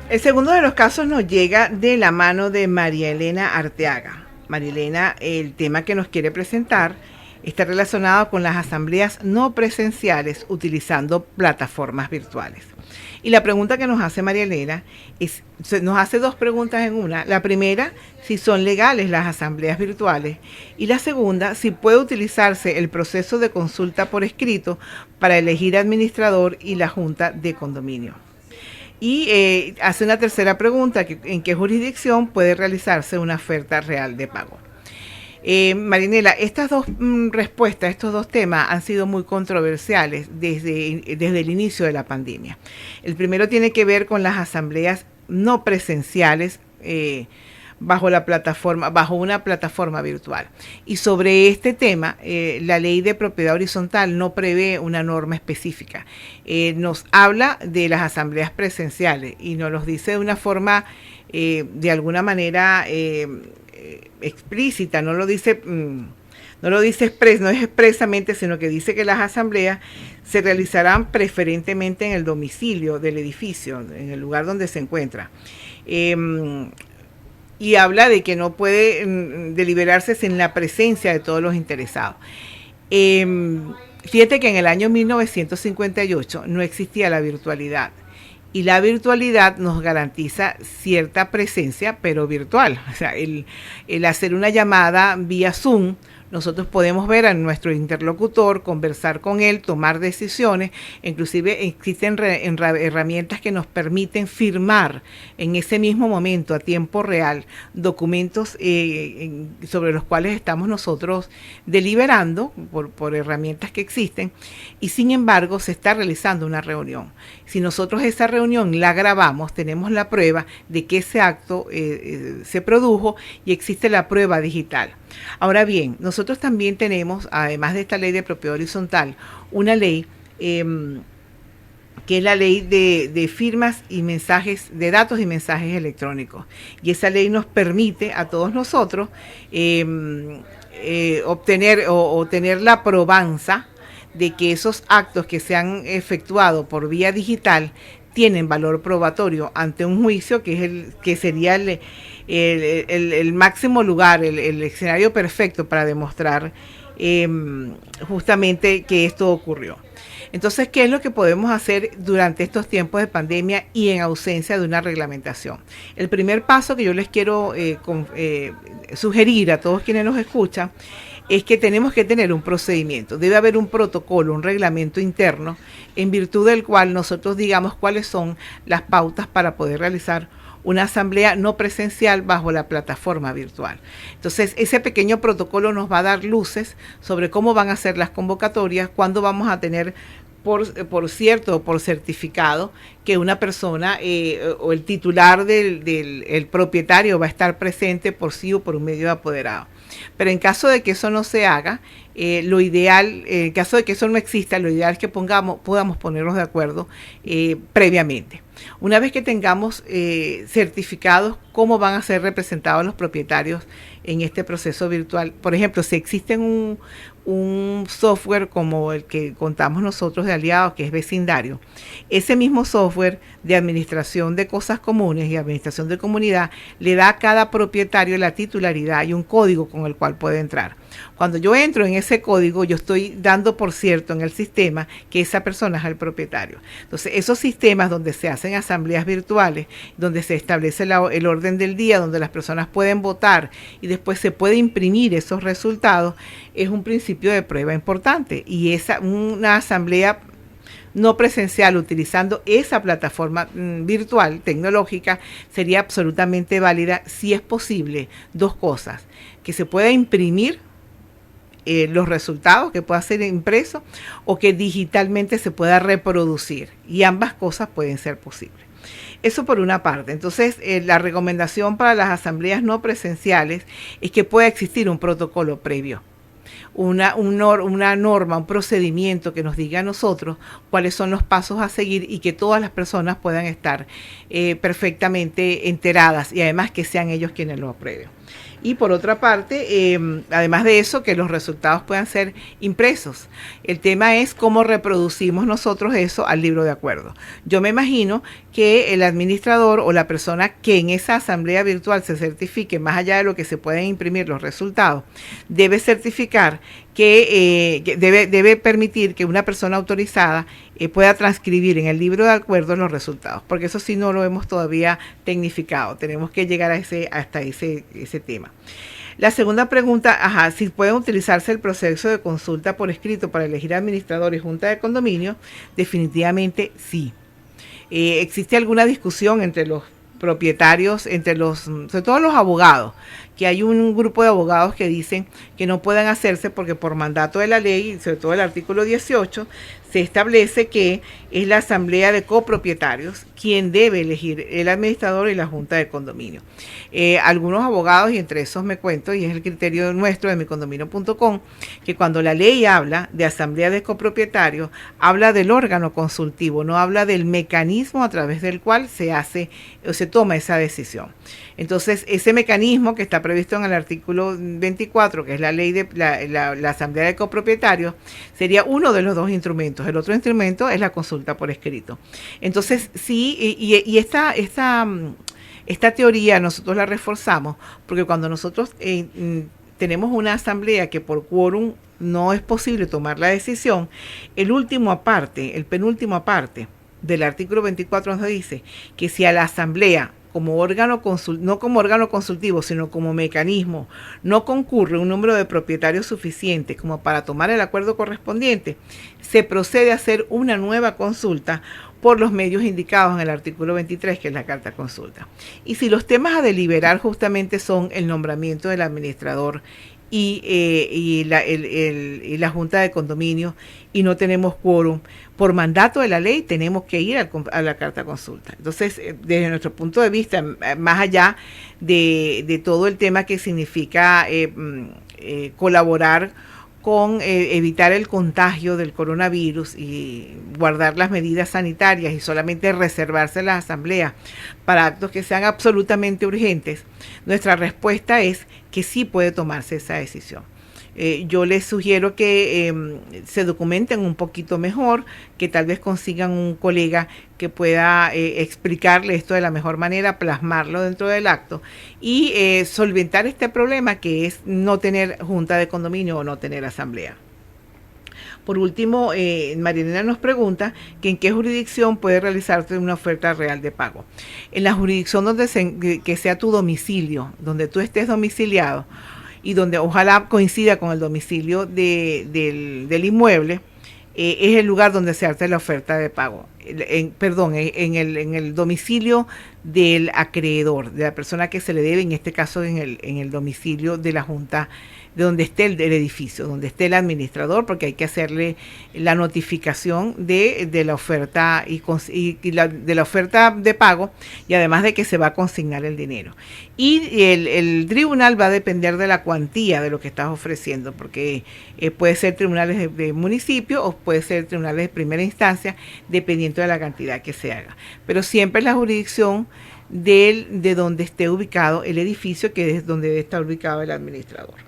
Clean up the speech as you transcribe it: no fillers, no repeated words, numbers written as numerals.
El segundo de los casos nos llega de la mano de María Elena Arteaga. María Elena, el tema que nos quiere presentar está relacionado con las asambleas no presenciales utilizando plataformas virtuales. Y la pregunta que nos hace María Elena nos hace dos preguntas en una. La primera, si son legales las asambleas virtuales. Y la segunda, si puede utilizarse el proceso de consulta por escrito para elegir administrador y la junta de condominio. Y hace una tercera pregunta, ¿en qué jurisdicción puede realizarse una oferta real de pago? Marinela, estas dos respuestas, estos dos temas han sido muy controversiales desde el inicio de la pandemia. El primero tiene que ver con las asambleas no presenciales bajo una plataforma virtual. Y sobre este tema, la ley de propiedad horizontal no prevé una norma específica. Nos habla de las asambleas presenciales y nos los dice de una forma, de alguna manera, explícita, no es expresamente, sino que dice que las asambleas se realizarán preferentemente en el domicilio del edificio, en el lugar donde se encuentra. Y habla de que no puede deliberarse sin la presencia de todos los interesados. Fíjate que en el año 1958 no existía la virtualidad. Y la virtualidad nos garantiza cierta presencia, pero virtual. O sea, el hacer una llamada vía Zoom, nosotros podemos ver a nuestro interlocutor, conversar con él, tomar decisiones. Inclusive existen herramientas que nos permiten firmar en ese mismo momento, a tiempo real, documentos sobre los cuales estamos nosotros deliberando por herramientas que existen. Y sin embargo, se está realizando una reunión. Si nosotros esa reunión la grabamos, tenemos la prueba de que ese acto se produjo y existe la prueba digital. Ahora bien, nosotros también tenemos, además de esta ley de propiedad horizontal, una ley que es la ley de firmas y mensajes, de datos y mensajes electrónicos. Y esa ley nos permite a todos nosotros obtener o tener la probanza de que esos actos que se han efectuado por vía digital tienen valor probatorio ante un juicio, que sería el máximo lugar, el escenario perfecto para demostrar justamente que esto ocurrió. Entonces, ¿qué es lo que podemos hacer durante estos tiempos de pandemia y en ausencia de una reglamentación? El primer paso que yo les quiero sugerir a todos quienes nos escuchan es que tenemos que tener un procedimiento. Debe haber un protocolo, un reglamento interno, en virtud del cual nosotros digamos cuáles son las pautas para poder realizar una asamblea no presencial bajo la plataforma virtual. Entonces, ese pequeño protocolo nos va a dar luces sobre cómo van a ser las convocatorias, cuándo vamos a tener por cierto o por certificado que una persona o el titular el propietario va a estar presente por sí o por un medio de apoderado. Pero en caso de que eso no se haga, lo ideal, en caso de que eso no exista, lo ideal es que podamos ponernos de acuerdo previamente. Una vez que tengamos certificados cómo van a ser representados los propietarios en este proceso virtual, por ejemplo, si existe un software como el que contamos nosotros de aliados, que es Vecindario, ese mismo software de administración de cosas comunes y administración de comunidad le da a cada propietario la titularidad y un código con el cual puede entrar. Cuando yo entro en ese código, yo estoy dando por cierto en el sistema que esa persona es el propietario. Entonces, esos sistemas donde se hacen asambleas virtuales, donde se establece el orden del día, donde las personas pueden votar y después se puede imprimir esos resultados, es un principio de prueba importante. Y una asamblea no presencial utilizando esa plataforma virtual, tecnológica, sería absolutamente válida si es posible dos cosas: que se pueda imprimir los resultados, que pueda ser impreso, o que digitalmente se pueda reproducir, y ambas cosas pueden ser posibles. Eso por una parte. Entonces, la recomendación para las asambleas no presenciales es que pueda existir un protocolo previo. una norma, un procedimiento que nos diga a nosotros cuáles son los pasos a seguir y que todas las personas puedan estar perfectamente enteradas y además que sean ellos quienes lo aprueben. Y por otra parte, además de eso, que los resultados puedan ser impresos. El tema es cómo reproducimos nosotros eso al libro de acuerdo. Yo me imagino que el administrador o la persona que en esa asamblea virtual se certifique, más allá de lo que se pueden imprimir los resultados, debe certificar que debe permitir que una persona autorizada pueda transcribir en el libro de acuerdo los resultados, porque eso sí no lo hemos todavía tecnificado, tenemos que llegar hasta ese tema. La segunda pregunta, si puede utilizarse el proceso de consulta por escrito para elegir administrador y junta de condominio, definitivamente sí. ¿Existe alguna discusión entre los propietarios, sobre todo los abogados, que hay un grupo de abogados que dicen que no pueden hacerse porque por mandato de la ley, sobre todo el artículo 18, se establece que es la asamblea de copropietarios quien debe elegir el administrador y la junta de condominio? Algunos abogados, y entre esos me cuento, y es el criterio nuestro de micondominio.com, que cuando la ley habla de asamblea de copropietarios, habla del órgano consultivo, no habla del mecanismo a través del cual se hace o se toma esa decisión. Entonces, ese mecanismo que está previsto en el artículo 24, que es la ley de la asamblea de copropietarios, sería uno de los dos instrumentos. El otro instrumento es la consulta por escrito. Entonces, sí, y esta teoría nosotros la reforzamos porque cuando nosotros tenemos una asamblea que por quórum no es posible tomar la decisión, el penúltimo aparte del artículo 24 nos dice que si a la asamblea como órgano no como órgano consultivo, sino como mecanismo, no concurre un número de propietarios suficiente como para tomar el acuerdo correspondiente, se procede a hacer una nueva consulta por los medios indicados en el artículo 23, que es la carta consulta. Y si los temas a deliberar justamente son el nombramiento del administrador y la junta de condominio y no tenemos quórum, por mandato de la ley tenemos que ir a la carta consulta. Entonces, desde nuestro punto de vista, más allá de todo el tema que significa colaborar con evitar el contagio del coronavirus y guardar las medidas sanitarias y solamente reservarse las asambleas para actos que sean absolutamente urgentes, nuestra respuesta es que sí puede tomarse esa decisión. Yo les sugiero que se documenten un poquito mejor, que tal vez consigan un colega que pueda explicarle esto de la mejor manera, plasmarlo dentro del acto y solventar este problema que es no tener junta de condominio o no tener asamblea. Por último, Marielena nos pregunta que en qué jurisdicción puede realizarse una oferta real de pago. En la jurisdicción donde que sea tu domicilio, donde tú estés domiciliado, y donde ojalá coincida con el domicilio del inmueble, es el lugar donde se hace la oferta de pago. En el domicilio del acreedor, de la persona que se le debe, en este caso en el domicilio de la junta, de donde esté el edificio, donde esté el administrador, porque hay que hacerle la notificación de la oferta de la oferta de pago, y además de que se va a consignar el dinero. Y el tribunal va a depender de la cuantía de lo que estás ofreciendo, porque puede ser tribunales de municipio o puede ser tribunales de primera instancia, dependiendo de la cantidad que se haga. Pero siempre es la jurisdicción de donde esté ubicado el edificio, que es donde debe estar ubicado el administrador.